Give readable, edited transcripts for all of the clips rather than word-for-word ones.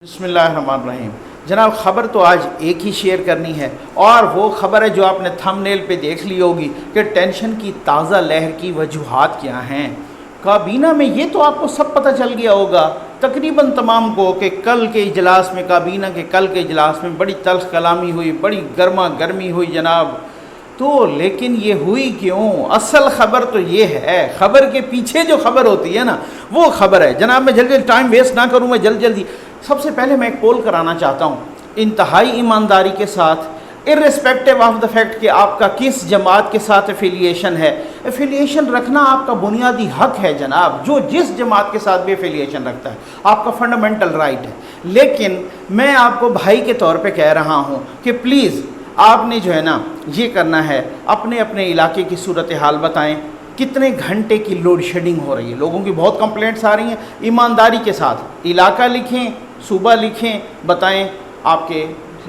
بسم اللہ الرحمن الرحیم۔ جناب خبر تو آج ایک ہی شیئر کرنی ہے، اور وہ خبر ہے جو آپ نے تھم نیل پہ دیکھ لی ہوگی کہ ٹینشن کی تازہ لہر کی وجوہات کیا ہیں۔ کابینہ میں یہ تو آپ کو سب پتہ چل گیا ہوگا تقریباً تمام کو کہ کل کے اجلاس میں، کابینہ کے کل کے اجلاس میں بڑی تلخ کلامی ہوئی، بڑی گرما گرمی ہوئی جناب۔ تو لیکن یہ ہوئی کیوں؟ اصل خبر تو یہ ہے، خبر کے پیچھے جو خبر ہوتی ہے نا وہ خبر ہے جناب۔ میں جلدی ٹائم ویسٹ نہ کروں، میں جلدی سب سے پہلے میں ایک پول کرانا چاہتا ہوں انتہائی ایمانداری کے ساتھ، ارسپیکٹو آف دا فیکٹ کہ آپ کا کس جماعت کے ساتھ ایفیلیشن ہے۔ ایفیلیشن رکھنا آپ کا بنیادی حق ہے جناب، جو جس جماعت کے ساتھ بھی ایفیلیشن رکھتا ہے آپ کا فنڈامنٹل رائٹ ہے۔ لیکن میں آپ کو بھائی کے طور پہ کہہ رہا ہوں کہ پلیز آپ نے جو ہے نا یہ کرنا ہے، اپنے اپنے علاقے کی صورتحال بتائیں، کتنے گھنٹے کی لوڈ شیڈنگ ہو رہی ہے۔ لوگوں کی بہت کمپلینٹس آ رہی ہیں، ایمانداری کے ساتھ علاقہ لکھیں، صوبہ لکھیں، بتائیں آپ کے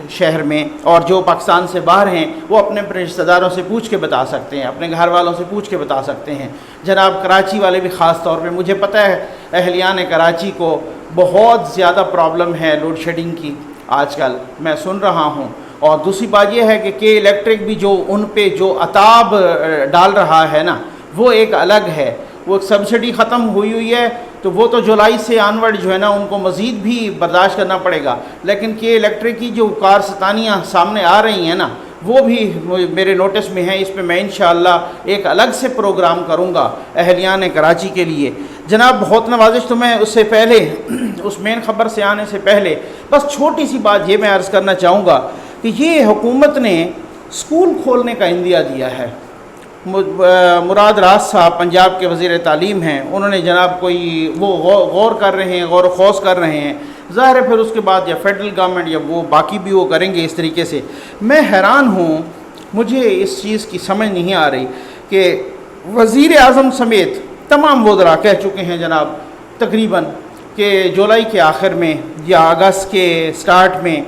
شہر میں، اور جو پاکستان سے باہر ہیں وہ اپنے رشتہ داروں سے پوچھ کے بتا سکتے ہیں، اپنے گھر والوں سے پوچھ کے بتا سکتے ہیں۔ جناب کراچی والے بھی خاص طور پہ، مجھے پتہ ہے اہلیان کراچی کو بہت زیادہ پرابلم ہے لوڈ شیڈنگ کی آج کل، میں سن رہا ہوں۔ اور دوسری بات یہ ہے کہ کے الیکٹرک بھی جو ان پہ جو عطاب ڈال رہا ہے نا وہ ایک الگ ہے، وہ سبسڈی ختم ہوئی ہے تو وہ تو جولائی سے آنورڈ جو ہے نا ان کو مزید بھی برداشت کرنا پڑے گا۔ لیکن کے الیکٹرک کی جو کارستانیاں سامنے آ رہی ہیں نا وہ بھی میرے نوٹس میں ہیں، اس پہ میں انشاءاللہ ایک الگ سے پروگرام کروں گا اہلیان کراچی کے لیے۔ جناب بہت نوازش، تو میں اس سے پہلے اس مین خبر سے آنے سے پہلے بس چھوٹی سی بات یہ میں عرض کرنا چاہوں گا کہ یہ حکومت نے اسکول کھولنے کا عندیہ دیا ہے۔ مراد راز صاحب پنجاب کے وزیر تعلیم ہیں، انہوں نے جناب کوئی وہ غور کر رہے ہیں، غور و خوض کر رہے ہیں، ظاہر ہے پھر اس کے بعد یا فیڈرل گورنمنٹ یا وہ باقی بھی وہ کریں گے اس طریقے سے۔ میں حیران ہوں، مجھے اس چیز کی سمجھ نہیں آ رہی کہ وزیر اعظم سمیت تمام وزراء کہہ چکے ہیں جناب تقریباً کہ جولائی کے آخر میں یا اگست کے سٹارٹ میں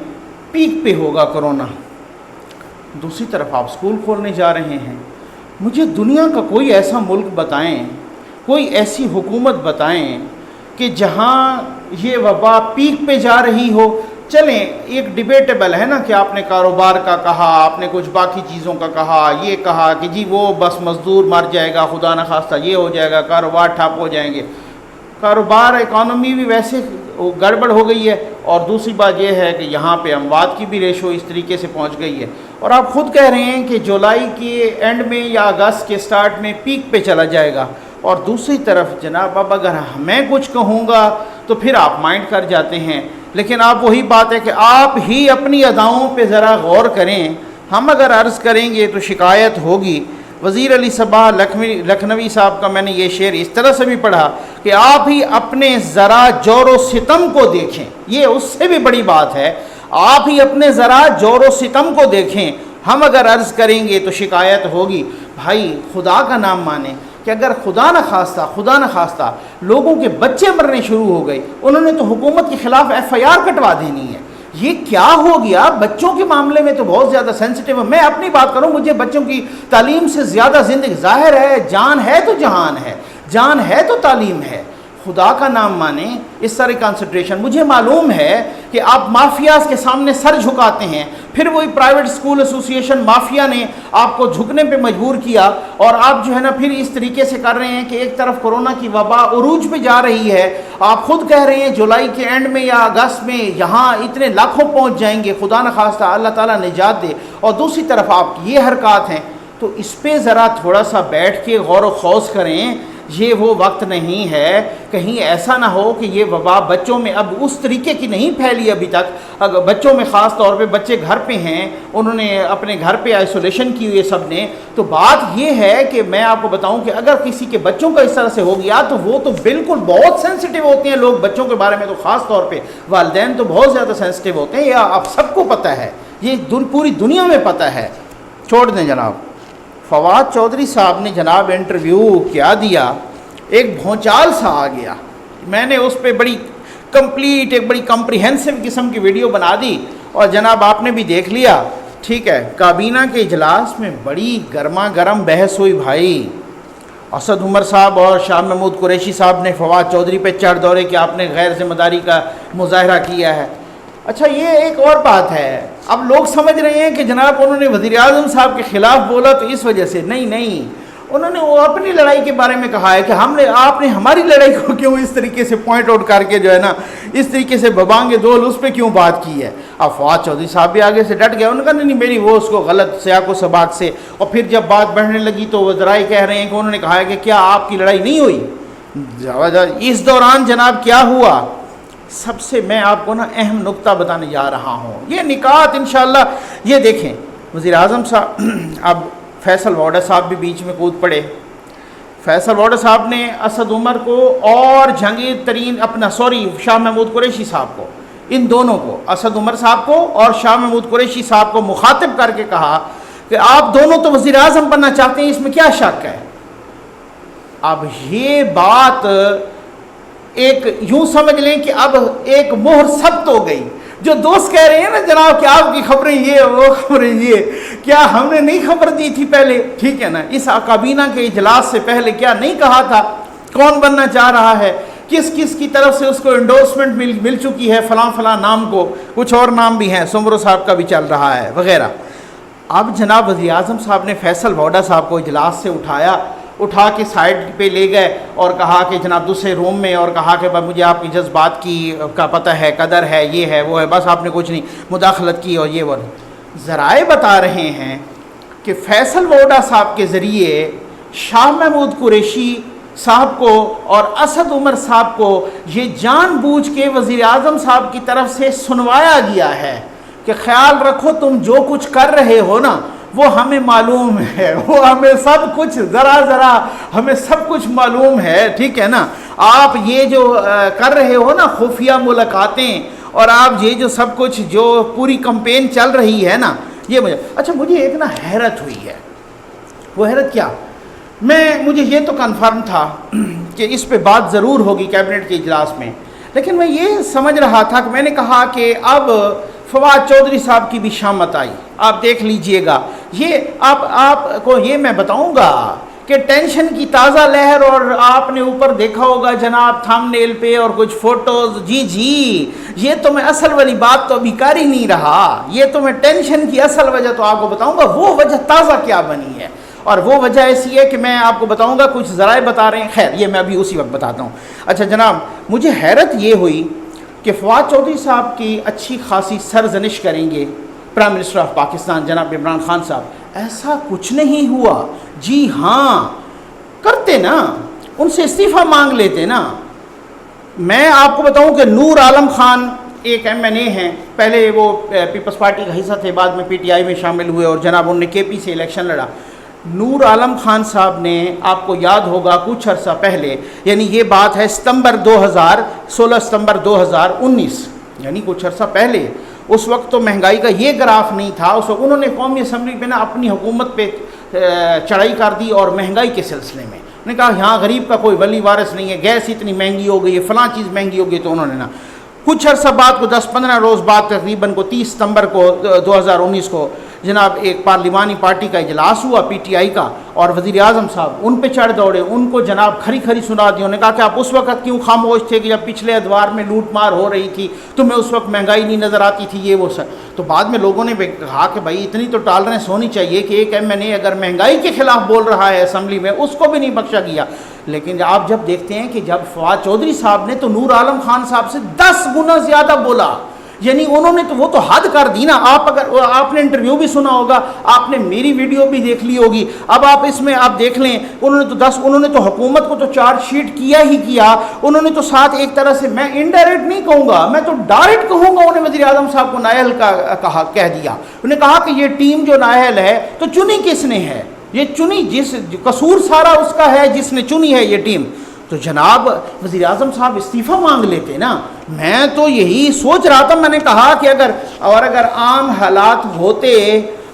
پیک پہ ہوگا کرونا۔ دوسری طرف آپ اسکول کھولنے جا رہے ہیں۔ مجھے دنیا کا کوئی ایسا ملک بتائیں، کوئی ایسی حکومت بتائیں کہ جہاں یہ وبا پیک پہ جا رہی ہو۔ چلیں ایک ڈیبیٹیبل ہے نا کہ آپ نے کاروبار کا کہا، آپ نے کچھ باقی چیزوں کا کہا، یہ کہا کہ جی وہ بس مزدور مر جائے گا، خدا نخواستہ یہ ہو جائے گا، کاروبار ٹھپ ہو جائیں گے۔ کاروبار اکانومی بھی ویسے گڑبڑ ہو گئی ہے، اور دوسری بات یہ ہے کہ یہاں پہ اموات کی بھی ریشو اس طریقے سے پہنچ گئی ہے، اور آپ خود کہہ رہے ہیں کہ جولائی کے اینڈ میں یا اگست کے سٹارٹ میں پیک پہ چلا جائے گا۔ اور دوسری طرف جناب اب اگر میں کچھ کہوں گا تو پھر آپ مائنڈ کر جاتے ہیں، لیکن آپ وہی بات ہے کہ آپ ہی اپنی اداؤں پہ ذرا غور کریں۔ ہم اگر عرض کریں گے تو شکایت ہوگی۔ وزیر علی صباح لکھنوی صاحب کا میں نے یہ شعر اس طرح سے بھی پڑھا کہ آپ ہی اپنے ذرا جور و ستم کو دیکھیں، یہ اس سے بھی بڑی بات ہے، آپ ہی اپنے ذرا جور و ستم کو دیکھیں۔ ہم اگر عرض کریں گے تو شکایت ہوگی۔ بھائی خدا کا نام مانیں کہ اگر خدا نہ خواستہ لوگوں کے بچے مرنے شروع ہو گئے، انہوں نے تو حکومت کے خلاف FIR کٹوا دینی ہے۔ یہ کیا ہو گیا؟ بچوں کے معاملے میں تو بہت زیادہ سینسٹیو ہے۔ میں اپنی بات کروں، مجھے بچوں کی تعلیم سے زیادہ زندگی، ظاہر ہے جان ہے تو جہان ہے، جان ہے تو تعلیم ہے۔ خدا کا نام مانیں، اس طرح کنسنٹریشن۔ مجھے معلوم ہے کہ آپ مافیاز کے سامنے سر جھکاتے ہیں، پھر وہی پرائیویٹ اسکول ایسوسی ایشن مافیا نے آپ کو جھکنے پہ مجبور کیا، اور آپ جو ہے نا پھر اس طریقے سے کر رہے ہیں کہ ایک طرف کورونا کی وبا عروج پہ جا رہی ہے، آپ خود کہہ رہے ہیں جولائی کے اینڈ میں یا اگست میں یہاں اتنے لاکھوں پہنچ جائیں گے، خدا نخواستہ اللہ تعالیٰ نجات دے، اور دوسری طرف آپ کی یہ حرکات ہیں۔ تو اس پہ ذرا تھوڑا سا بیٹھ کے غور و خوض کریں۔ یہ وہ وقت نہیں ہے، کہیں ایسا نہ ہو کہ یہ وبا بچوں میں اب اس طریقے کی نہیں پھیلی ابھی تک۔ اگر بچوں میں خاص طور پہ بچے گھر پہ ہیں، انہوں نے اپنے گھر پہ آئسولیشن کی ہوئی سب نے، تو بات یہ ہے کہ میں آپ کو بتاؤں کہ اگر کسی کے بچوں کا اس طرح سے ہو گیا تو وہ تو بالکل بہت سینسٹیو ہوتے ہیں لوگ بچوں کے بارے میں، تو خاص طور پہ والدین تو بہت زیادہ سینسٹیو ہوتے ہیں، یہ آپ سب کو پتہ ہے، یہ پوری دنیا میں پتہ ہے۔ چھوڑ دیں جناب۔ فواد چودھری صاحب نے جناب انٹرویو کیا دیا، ایک بھونچال سا آ گیا۔ میں نے اس پہ بڑی کمپلیٹ ایک بڑی کمپریہنسو قسم کی ویڈیو بنا دی، اور جناب آپ نے بھی دیکھ لیا، ٹھیک ہے۔ کابینہ کے اجلاس میں بڑی گرما گرم بحث ہوئی بھائی، اسد عمر صاحب اور شاہ محمود قریشی صاحب نے فواد چودھری پہ چڑھ دوڑے کہ آپ نے غیر ذمہ داری کا مظاہرہ کیا ہے۔ اچھا یہ ایک اور بات ہے، اب لوگ سمجھ رہے ہیں کہ جناب انہوں نے وزیر اعظم صاحب کے خلاف بولا تو اس وجہ سے، نہیں، انہوں نے وہ اپنی لڑائی کے بارے میں کہا ہے کہ آپ نے ہماری لڑائی کو کیوں اس طریقے سے پوائنٹ آؤٹ کر کے جو ہے نا اس طریقے سے ببانگ دول اس پہ کیوں بات کی ہے۔ اب فواد چودھری صاحب بھی آگے سے ڈٹ گیا، انہوں نے کہا نہیں میری وہ اس کو غلط سیاق و سباق سے، اور پھر جب بات بڑھنے لگی تو وہ ذرائع کہہ رہے ہیں کہ انہوں نے کہا ہے کہ کیا آپ کی لڑائی نہیں ہوئی۔ اس دوران جناب کیا ہوا، سب سے میں آپ کو نا اہم نقطہ بتانے جا رہا ہوں، یہ نکات انشاءاللہ۔ یہ دیکھیں وزیر اعظم صاحب، اب فیصل واڈا صاحب بھی بیچ میں کود پڑے۔ فیصل واڈا صاحب نے اسد عمر کو اور جہانگیر ترین شاہ محمود قریشی صاحب کو، ان دونوں کو، اسد عمر صاحب کو اور شاہ محمود قریشی صاحب کو مخاطب کر کے کہا کہ آپ دونوں تو وزیر اعظم بننا چاہتے ہیں، اس میں کیا شک ہے۔ اب یہ بات ایک یوں سمجھ لیں کہ اب ایک مہر ثبت ہو گئی۔ جو دوست کہہ رہے ہیں نا جناب کہ آپ کی خبریں یہ وہ خبریں یہ، کیا ہم نے نہیں خبر دی تھی پہلے، ٹھیک ہے نا، اس کابینہ کے اجلاس سے پہلے کیا نہیں کہا تھا کون بننا چاہ رہا ہے، کس کس کی طرف سے اس کو انڈورسمنٹ مل چکی ہے، فلاں نام کو، کچھ اور نام بھی ہیں، سمرو صاحب کا بھی چل رہا ہے وغیرہ۔ اب جناب وزیر اعظم صاحب نے فیصل واڈا صاحب کو اجلاس سے اٹھا کے سائڈ پہ لے گئے اور کہا کہ جناب دوسرے روم میں، اور کہا کہ مجھے آپ کی جذبات کا پتہ ہے، قدر ہے، یہ ہے وہ ہے، بس آپ نے کچھ نہیں مداخلت کی اور یہ وہ نہیں۔ ذرائع بتا رہے ہیں کہ فیصل واڈا صاحب کے ذریعے شاہ محمود قریشی صاحب کو اور اسد عمر صاحب کو یہ جان بوجھ کے وزیر اعظم صاحب کی طرف سے سنوایا گیا ہے کہ خیال رکھو تم جو کچھ کر رہے ہو نا وہ ہمیں معلوم ہے، وہ ہمیں سب کچھ ذرا ہمیں سب کچھ معلوم ہے، ٹھیک ہے نا، آپ یہ جو کر رہے ہو نا خفیہ ملاقاتیں، اور آپ یہ جو سب کچھ جو پوری کمپین چل رہی ہے نا، یہ مجھے ایک نا حیرت ہوئی ہے۔ وہ حیرت کیا، مجھے یہ تو کنفرم تھا کہ اس پہ بات ضرور ہوگی کیبنٹ کے اجلاس میں، لیکن میں یہ سمجھ رہا تھا کہ میں نے کہا کہ اب فواد چودھری صاحب کی بھی شامت آئی، آپ دیکھ لیجئے گا، یہ آپ کو یہ میں بتاؤں گا کہ ٹینشن کی تازہ لہر، اور آپ نے اوپر دیکھا ہوگا جناب تھم نیل پہ اور کچھ فوٹوز، جی یہ تو میں اصل والی بات تو ابھی کر ہی نہیں رہا، یہ تو میں ٹینشن کی اصل وجہ تو آپ کو بتاؤں گا، وہ وجہ تازہ کیا بنی ہے، اور وہ وجہ ایسی ہے کہ میں آپ کو بتاؤں گا، کچھ ذرائع بتا رہے ہیں، خیر یہ میں ابھی اسی وقت بتاتا ہوں۔ اچھا جناب، مجھے حیرت یہ ہوئی کہ فواد چودھری صاحب کی اچھی خاصی سرزنش کریں گے پرائم منسٹر آف پاکستان جناب عمران خان صاحب، ایسا کچھ نہیں ہوا، جی ہاں کرتے نا، ان سے استعفیٰ مانگ لیتے نا۔ میں آپ کو بتاؤں کہ نور عالم خان ایک MNA ہیں، پہلے وہ پیپلز پارٹی کا حصہ تھے، بعد میں PTI میں شامل ہوئے اور جناب انہوں نے KP سے الیکشن لڑا۔ نور عالم خان صاحب نے، آپ کو یاد ہوگا کچھ عرصہ پہلے، یعنی یہ بات ہے 16 ستمبر 2019، یعنی کچھ عرصہ پہلے، اس وقت تو مہنگائی کا یہ گراف نہیں تھا، اس وقت انہوں نے قومی اسمبلی پہ نا اپنی حکومت پہ چڑھائی کر دی، اور مہنگائی کے سلسلے میں انہوں نے کہا یہاں غریب کا کوئی ولی وارث نہیں ہے، گیس اتنی مہنگی ہو گئی ہے، فلاں چیز مہنگی ہو گئی، تو انہوں نے نا کچھ عرصہ بعد کو 10-15 روز بعد تقریباً کو 30 ستمبر کو 2019 کو جناب ایک پارلیمانی پارٹی کا اجلاس ہوا PTI کا، اور وزیر اعظم صاحب ان پہ چڑھ دوڑے، ان کو جناب کھری سنا دی، انہوں نے کہا کہ آپ اس وقت کیوں خاموش تھے کہ جب پچھلے ادوار میں لوٹ مار ہو رہی تھی، تمہیں اس وقت مہنگائی نہیں نظر آتی تھی، یہ وہ سر۔ تو بعد میں لوگوں نے کہا کہ بھائی اتنی تو ٹالرنس ہونی چاہیے کہ ایک MNA اگر مہنگائی کے خلاف بول رہا ہے اسمبلی میں، اس کو بھی نہیں بخشا گیا۔ لیکن آپ جب دیکھتے ہیں کہ جب فواد چودھری صاحب نے تو نور عالم خان صاحب سے 10 گنا زیادہ بولا، یعنی انہوں نے تو وہ تو حد کر دی نا۔ آپ نے انٹرویو بھی سنا ہوگا، آپ نے میری ویڈیو بھی دیکھ لی ہوگی، اب آپ اس میں آپ دیکھ لیں، انہوں نے تو حکومت کو تو چارج شیٹ کیا ہی کیا، انہوں نے تو ساتھ ایک طرح سے، میں انڈائریکٹ نہیں کہوں گا، میں تو ڈائریکٹ کہوں گا، انہیں وزیر اعظم صاحب کو نااہل کا کہہ دیا۔ انہوں نے کہا کہ یہ ٹیم جو نااہل ہے تو چنی کس نے ہے، یہ چنی جس قصور سارا اس کا ہے جس نے چنی ہے یہ ٹیم۔ تو جناب وزیر اعظم صاحب استعفیٰ مانگ لیتے نا، میں تو یہی سوچ رہا تھا، میں نے کہا کہ اگر عام حالات ہوتے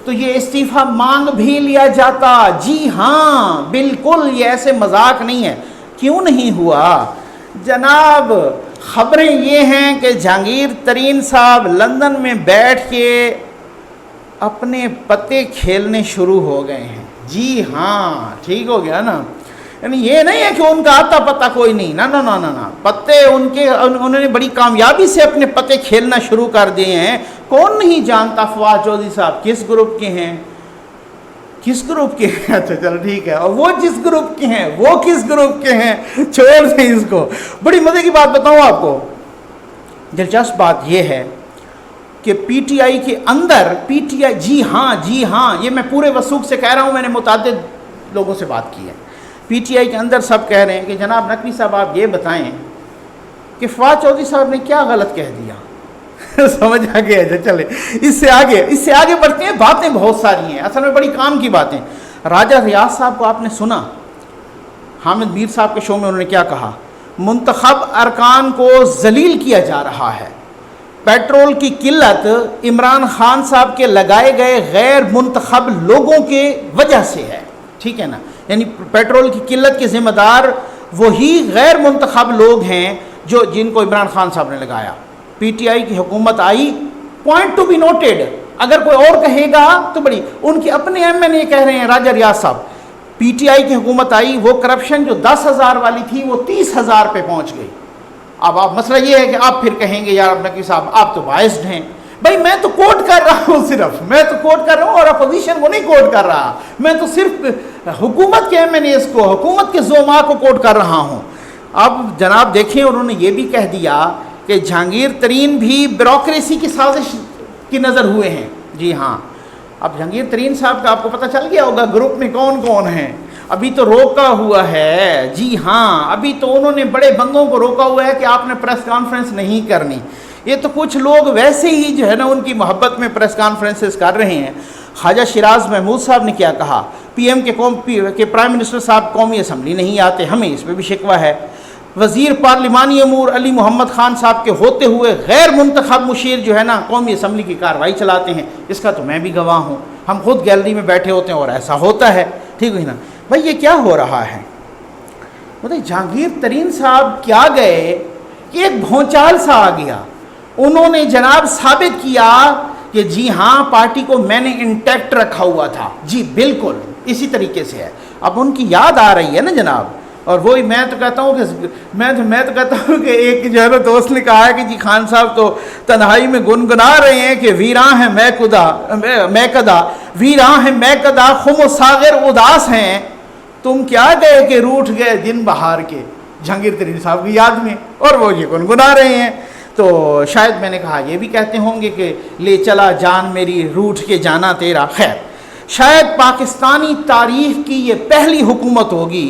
تو یہ استعفیٰ مانگ بھی لیا جاتا، جی ہاں بالکل، یہ ایسے مذاق نہیں ہے۔ کیوں نہیں ہوا جناب؟ خبریں یہ ہیں کہ جہانگیر ترین صاحب لندن میں بیٹھ کے اپنے پتے کھیلنے شروع ہو گئے ہیں، جی ہاں ٹھیک ہو گیا نا، یعنی یہ نہیں ہے کہ ان کا آتا پتہ کوئی نہیں، نہ پتے ان کے، انہوں نے بڑی کامیابی سے اپنے پتے کھیلنا شروع کر دیے ہیں۔ کون نہیں جانتا فواد چودھری صاحب کس گروپ کے ہیں، کس گروپ کے ہیں؟ اچھا چلو ٹھیک ہے، اور وہ جس گروپ کے ہیں وہ کس گروپ کے ہیں، چھوڑ دیں اس کو۔ بڑی مزے کی بات بتاؤں آپ کو، دلچسپ بات یہ ہے کہ پی ٹی آئی کے اندر، پی ٹی آئی، جی ہاں یہ میں پورے وثوق سے کہہ رہا ہوں، میں نے متعدد لوگوں سے بات کی ہے، پی ٹی آئی کے اندر سب کہہ رہے ہیں کہ جناب نقوی صاحب آپ یہ بتائیں کہ فواد چودھری صاحب نے کیا غلط کہہ دیا۔ سمجھ آ گیا ہے؟ چلے اس سے آگے بڑھتے ہیں، باتیں بہت ساری ہیں، اصل میں بڑی کام کی باتیں۔ راجہ ریاض صاحب کو آپ نے سنا، حامد میر صاحب کے شو میں انہوں نے کیا کہا؟ منتخب ارکان کو ذلیل کیا جا رہا ہے، پیٹرول کی قلت عمران خان صاحب کے لگائے گئے غیر منتخب لوگوں کے وجہ سے ہے، ٹھیک ہے نا، یعنی پیٹرول کی قلت کے ذمہ دار وہی غیر منتخب لوگ ہیں جن کو عمران خان صاحب نے لگایا۔ پی ٹی آئی کی حکومت آئی، پوائنٹ ٹو بی نوٹڈ، اگر کوئی اور کہے گا تو بڑی، ان کے اپنے ایم این اے کہہ رہے ہیں راجہ ریاض صاحب، پی ٹی آئی کی حکومت آئی، وہ کرپشن جو 10,000 والی تھی وہ 30,000 پہ پہنچ گئی۔ اب آپ مسئلہ یہ ہے کہ آپ پھر کہیں گے یار نقوی صاحب آپ تو بائسڈ ہیں۔ بھائی میں تو کوٹ کر رہا ہوں، صرف میں تو کوٹ کر رہا ہوں اور اپوزیشن کو نہیں کوٹ کر رہا، میں تو صرف حکومت کے ایم این ایز کو، حکومت کے زعماء کو کوٹ کر رہا ہوں۔ اب جناب دیکھیں انہوں نے یہ بھی کہہ دیا کہ جہانگیر ترین بھی بیوروکریسی کی سازش کی نظر ہوئے ہیں۔ جی ہاں، اب جہانگیر ترین صاحب کا آپ کو پتہ چل گیا ہوگا گروپ میں کون کون ہیں، ابھی تو روکا ہوا ہے۔ جی ہاں، ابھی تو انہوں نے بڑے بندوں کو روکا ہوا ہے کہ آپ نے پریس کانفرنس نہیں کرنی۔ یہ تو کچھ لوگ ویسے ہی جو ہے نا ان کی محبت میں پریس کانفرنسز کر رہے ہیں۔ خواجہ شیراز محمود صاحب نے کیا کہا؟ پی ایم کے پرائم منسٹر صاحب قومی اسمبلی نہیں آتے، ہمیں اس پہ بھی شکوہ ہے۔ وزیر پارلیمانی امور علی محمد خان صاحب کے ہوتے ہوئے غیر منتخب مشیر جو ہے نا قومی اسمبلی کی کارروائی چلاتے ہیں، اس کا تو میں بھی گواہ ہوں، ہم خود گیلری میں بیٹھے ہوتے ہیں اور ایسا ہوتا ہے، ٹھیک ہے نا۔ بھائی یہ کیا ہو رہا ہے؟ بتائیے جہانگیر ترین صاحب کیا گئے کہ ایک بھونچال سا آ گیا، انہوں نے جناب ثابت کیا کہ جی ہاں پارٹی کو میں نے انٹیکٹ رکھا ہوا تھا، جی بالکل اسی طریقے سے ہے۔ اب ان کی یاد آ رہی ہے نا جناب، اور وہی میں تو کہتا ہوں کہ ایک جو ہے نا دوست نے کہا ہے کہ جی خان صاحب تو تنہائی میں گنگنا رہے ہیں کہ ویراں ہیں میں کدا ویراں ہیں میں کدا خم و ساغر اداس ہیں، تم کیا گئے کہ روٹھ گئے دن بہار کے، جہانگیر ترین صاحب کی یاد میں، اور وہ یہ گنگنا رہے ہیں۔ تو شاید میں نے کہا یہ بھی کہتے ہوں گے کہ لے چلا جان میری روٹھ کے جانا تیرا۔ خیر، شاید پاکستانی تاریخ کی یہ پہلی حکومت ہوگی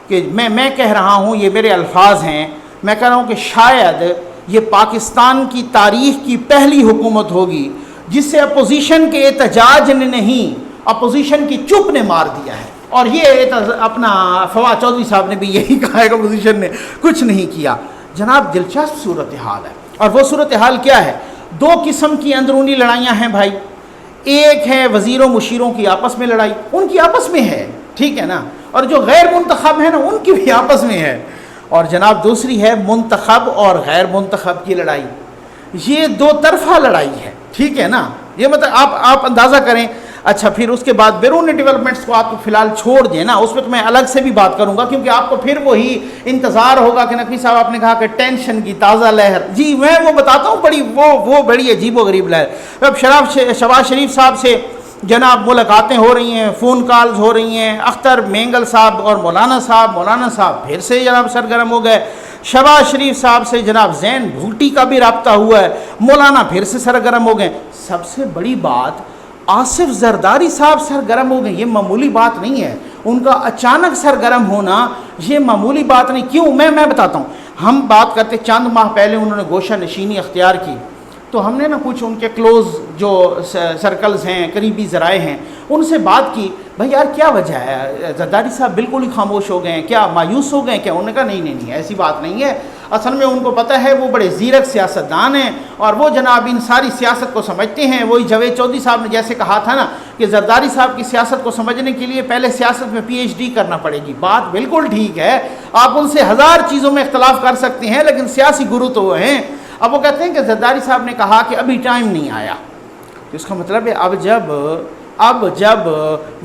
کہ میں کہہ رہا ہوں، یہ میرے الفاظ ہیں، میں کہہ رہا ہوں کہ شاید یہ پاکستان کی تاریخ کی پہلی حکومت ہوگی جس سے اپوزیشن کے احتجاج نے نہیں، اپوزیشن کی چپ نے مار دیا ہے۔ اور یہ اپنا فواد چودھری صاحب نے بھی یہی کہا ہے کہ اپوزیشن نے کچھ نہیں کیا۔ جناب دلچسپ صورتحال ہے، اور وہ صورتحال کیا ہے؟ دو قسم کی اندرونی لڑائیاں ہیں بھائی، ایک ہے وزیروں مشیروں کی آپس میں لڑائی، ان کی آپس میں ہے، ٹھیک ہے نا، اور جو غیر منتخب ہیں نا ان کی بھی آپس میں ہے، اور جناب دوسری ہے منتخب اور غیر منتخب کی لڑائی، یہ دو طرفہ لڑائی ہے، ٹھیک ہے نا۔ یہ مطلب آپ اندازہ کریں۔ اچھا پھر اس کے بعد بیرونی ڈیولپمنٹس کو آپ کو فی الحال چھوڑ دیں نا، اس پہ تو میں الگ سے بھی بات کروں گا، کیونکہ آپ کو پھر وہی انتظار ہوگا کہ نقوی صاحب آپ نے کہا کہ ٹینشن کی تازہ لہر، جی میں وہ بتاتا ہوں، بڑی عجیب و غریب لہر۔ اب شہباز شریف صاحب سے جناب ملاقاتیں ہو رہی ہیں، فون کالز ہو رہی ہیں، اختر مینگل صاحب اور مولانا صاحب پھر سے جناب سرگرم ہو گئے، شہباز شریف صاحب سے جناب زین بھوٹی کا بھی رابطہ ہوا ہے، مولانا پھر سے سرگرم ہو گئے۔ سب سے بڑی بات، آصف زرداری صاحب سرگرم ہو گئے، یہ معمولی بات نہیں ہے، ان کا اچانک سرگرم ہونا یہ معمولی بات نہیں۔ کیوں؟ میں بتاتا ہوں۔ ہم بات کرتے چند ماہ پہلے انہوں نے گوشہ نشینی اختیار کی، تو ہم نے نا کچھ ان کے کلوز جو سرکلز ہیں، قریبی ذرائع ہیں، ان سے بات کی، بھائی یار کیا وجہ ہے؟ زرداری صاحب بالکل ہی خاموش ہو گئے ہیں، کیا مایوس ہو گئے ہیں کیا؟ انہوں نے کہا نہیں ایسی بات نہیں ہے، اصل میں ان کو پتہ ہے وہ بڑے زیرک سیاستدان ہیں اور وہ جناب ان ساری سیاست کو سمجھتے ہیں۔ وہی جاوید چودھری صاحب نے جیسے کہا تھا نا کہ زرداری صاحب کی سیاست کو سمجھنے کے لیے پہلے سیاست میں پی ایچ ڈی کرنا پڑے گی، بات بالکل ٹھیک ہے، آپ ان سے ہزار چیزوں میں اختلاف کر سکتے ہیں لیکن سیاسی گرو تو وہ ہیں۔ اب وہ کہتے ہیں کہ زرداری صاحب نے کہا کہ ابھی ٹائم نہیں آیا، اس کا مطلب ہے اب جب اب جب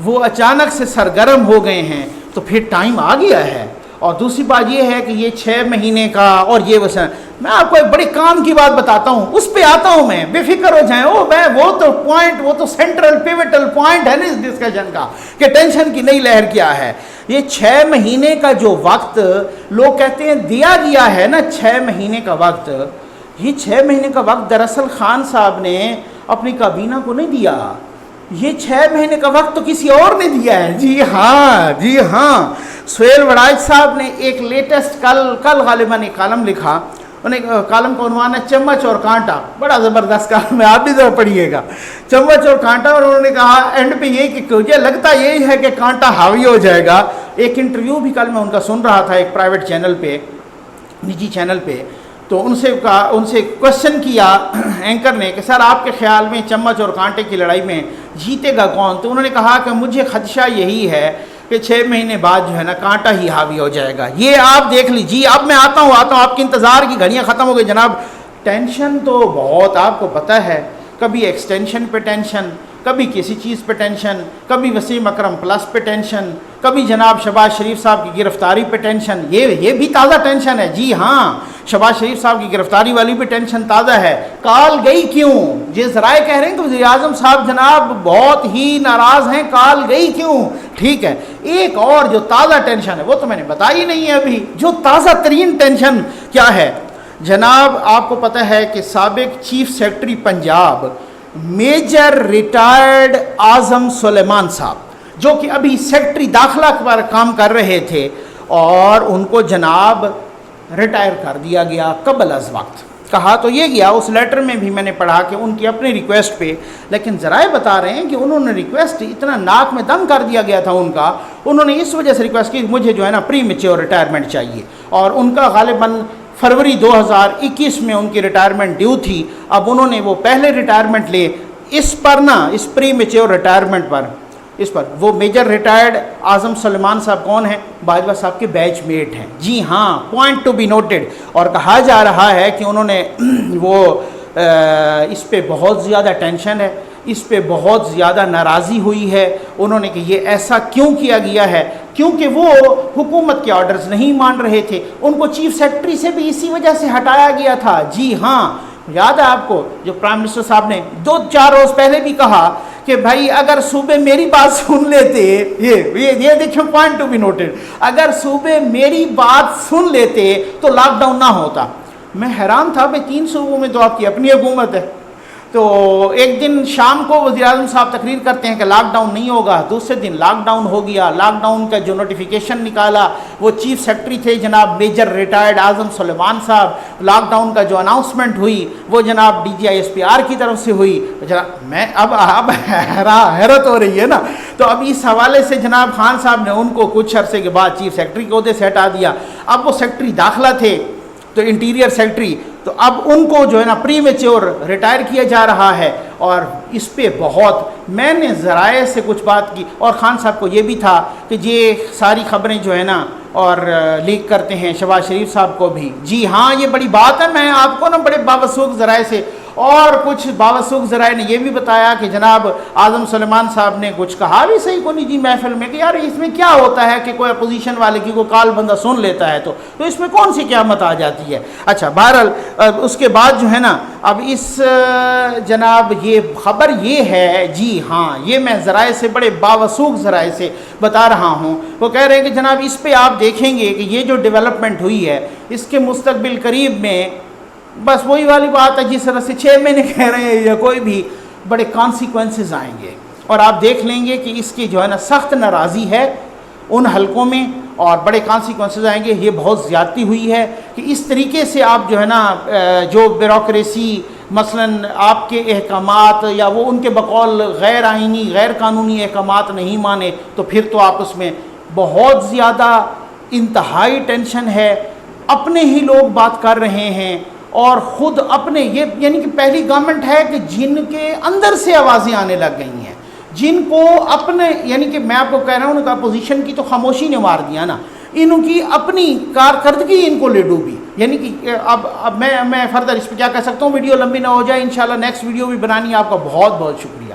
وہ اچانک سے سرگرم ہو گئے ہیں تو پھر ٹائم آ گیا ہے. اور دوسری بات یہ ہے کہ یہ 6 مہینے کا اور یہ وسن، میں آپ کو ایک بڑے کام کی بات بتاتا ہوں، اس پہ آتا ہوں میں، بے فکر ہو جائیں. وہ تو پوائنٹ، وہ تو سینٹرل پیوٹل پوائنٹ ہے نا اس ڈسکشن کا کہ ٹینشن کی نئی لہر کیا ہے. یہ 6 مہینے کا جو وقت لوگ کہتے ہیں دیا گیا ہے نا، 6 مہینے کا وقت، یہ 6 مہینے کا وقت دراصل خان صاحب نے اپنی کابینہ کو نہیں دیا. یہ 6 مہینے کا وقت تو کسی اور نے دیا ہے. جی ہاں سہیل وڑاج صاحب نے ایک لیٹسٹ کل غالباً ایک کالم لکھا. انہیں کالم کا عنوان ہے چمچ اور کانٹا، بڑا زبردست کالم ہے، آپ بھی ذرا پڑھیے گا، چمچ اور کانٹا. اور انہوں نے کہا اینڈ پہ یہ کہ مجھے لگتا یہی ہے کہ کانٹا حاوی ہو جائے گا. ایک انٹرویو بھی کل میں ان کا سن رہا تھا ایک پرائیویٹ چینل پہ، نجی چینل پہ. تو ان سے کوشچن کیا اینکر نے کہ سر آپ کے خیال میں چمچ اور کانٹے کی لڑائی میں جیتے گا کون؟ تو انہوں نے کہا کہ مجھے خدشہ یہی ہے کہ 6 مہینے بعد جو ہے نا کانٹا ہی حاوی ہو جائے گا. یہ آپ دیکھ لیجیے. اب میں آتا ہوں آپ کی انتظار کی گھڑیاں ختم ہو گئی جناب. ٹینشن تو بہت آپ کو پتہ ہے، کبھی ایکسٹینشن پہ ٹینشن، کبھی کسی چیز پہ ٹینشن، کبھی وسیم اکرم پلس پہ ٹینشن، کبھی جناب شہباز شریف صاحب کی گرفتاری پہ ٹینشن. یہ بھی تازہ ٹینشن ہے. جی ہاں شہباز شریف صاحب کی گرفتاری والی بھی ٹینشن تازہ ہے. کال گئی کیوں؟ یہ ذرائع کہہ رہے ہیں کہ وزیر اعظم صاحب جناب بہت ہی ناراض ہیں، کال گئی کیوں؟ ٹھیک ہے. ایک اور جو تازہ ٹینشن ہے وہ تو میں نے بتائی نہیں ہے ابھی. جو تازہ ترین ٹینشن کیا ہے جناب؟ آپ کو پتہ ہے کہ سابق chief secretary Punjab major retired Azam Suleman صاحب، جو کہ ابھی سیکرٹری داخلہ پر کام کر رہے تھے، اور ان کو جناب ریٹائر کر دیا گیا قبل از وقت. کہا تو یہ گیا، اس لیٹر میں بھی میں نے پڑھا کہ ان کی اپنی ریکویسٹ پہ، لیکن ذرائع بتا رہے ہیں کہ انہوں نے ریکویسٹ اتنا ناک میں دم کر دیا گیا تھا ان کا، انہوں نے اس وجہ سے ریکویسٹ کی مجھے جو ہے نا پری میچور ریٹائرمنٹ چاہیے. اور ان کا غالباً فروری 2021 میں ان کی ریٹائرمنٹ ڈیو تھی. اب انہوں نے وہ پہلے ریٹائرمنٹ لے اس پر نا، اس پری میچور ریٹائرمنٹ پر، اس پر وہ میجر ریٹائرڈ اعظم سلیمان صاحب کون ہیں؟ باجوہ صاحب کے بیچ میٹ ہیں. جی ہاں پوائنٹ ٹو بی نوٹڈ. اور کہا جا رہا ہے کہ انہوں نے وہ اس پہ بہت زیادہ ٹینشن ہے، اس پہ بہت زیادہ ناراضی ہوئی ہے. انہوں نے کہ یہ ایسا کیوں کیا گیا ہے؟ کیونکہ وہ حکومت کے آرڈرز نہیں مان رہے تھے. ان کو چیف سیکرٹری سے بھی اسی وجہ سے ہٹایا گیا تھا. جی ہاں یاد ہے آپ کو جو پرائم منسٹر صاحب نے 2-4 روز پہلے بھی کہا کہ بھائی اگر صوبے میری بات سن لیتے، یہ دیکھیں پوائنٹ ٹو بی نوٹڈ، اگر صوبے میری بات سن لیتے تو لاک ڈاؤن نہ ہوتا. میں حیران تھا بھائی 3 صوبوں میں تو آپ کی اپنی حکومت ہے. تو ایک دن شام کو وزیر اعظم صاحب تقریر کرتے ہیں کہ لاک ڈاؤن نہیں ہوگا، دوسرے دن لاک ڈاؤن ہو گیا. لاک ڈاؤن کا جو نوٹیفیکیشن نکالا وہ چیف سیکرٹری تھے جناب میجر ریٹائرڈ اعظم سلیمان صاحب. لاک ڈاؤن کا جو اناؤنسمنٹ ہوئی وہ جناب DGISPR کی طرف سے ہوئی. میں اب حیرت ہو رہی ہے نا. تو اب اس حوالے سے جناب خان صاحب نے ان کو کچھ عرصے کے بعد چیف سیکرٹری کے عہدے سے ہٹا دیا. اب وہ سیکرٹری داخلہ تھے تو انٹیریئر سیکرٹری، تو اب ان کو جو ہے نا پری میچور ریٹائر کیا جا رہا ہے. اور اس پہ بہت میں نے ذرائع سے کچھ بات کی، اور خان صاحب کو یہ بھی تھا کہ یہ ساری خبریں جو ہے نا اور لیک کرتے ہیں شہباز شریف صاحب کو بھی. جی ہاں یہ بڑی بات ہے. میں آپ کو نا بڑے باوثوق ذرائع سے، اور کچھ باوثوق ذرائع نے یہ بھی بتایا کہ جناب اعظم سلیمان صاحب نے کچھ کہا بھی صحیح کو نجی محفل میں کہ یار اس میں کیا ہوتا ہے کہ کوئی اپوزیشن والے کی کوئی کال بندہ سن لیتا ہے تو اس میں کون سی قیامت آ جاتی ہے. اچھا بہرحال اس کے بعد جو ہے نا اب اس جناب یہ خبر یہ ہے، جی ہاں یہ میں ذرائع سے بڑے باوثوق ذرائع سے بتا رہا ہوں. وہ کہہ رہے ہیں کہ جناب اس پہ آپ دیکھیں گے کہ یہ جو ڈیولپمنٹ ہوئی ہے اس کے مستقبل قریب میں بس وہی والی بات ہے جس طرح سے 6 مہینے کہہ رہے ہیں یا کوئی بھی بڑے کانسیکوینسز آئیں گے. اور آپ دیکھ لیں گے کہ اس کی جو ہے نا سخت ناراضی ہے ان حلقوں میں، اور بڑے کانسیکوینسز آئیں گے. یہ بہت زیادتی ہوئی ہے کہ اس طریقے سے آپ جو ہے نا جو بیوروکریسی مثلاً آپ کے احکامات یا وہ ان کے بقول غیر آئینی غیر قانونی احکامات نہیں مانے تو پھر تو آپ اس میں بہت زیادہ انتہائی ٹینشن ہے. اپنے ہی لوگ بات کر رہے ہیں اور خود اپنے یہ یعنی کہ پہلی گورنمنٹ ہے کہ جن کے اندر سے آوازیں آنے لگ گئی ہیں، جن کو اپنے یعنی کہ میں آپ کو کہہ رہا ہوں ان کا اپوزیشن کی تو خاموشی نے مار دیا نا، ان کی اپنی کارکردگی ان کو لے ڈوبی. یعنی کہ اب میں فردر اس پہ کیا کہہ سکتا ہوں، ویڈیو لمبی نہ ہو جائے، انشاءاللہ نیکسٹ ویڈیو بھی بنانی ہے. آپ کا بہت بہت شکریہ.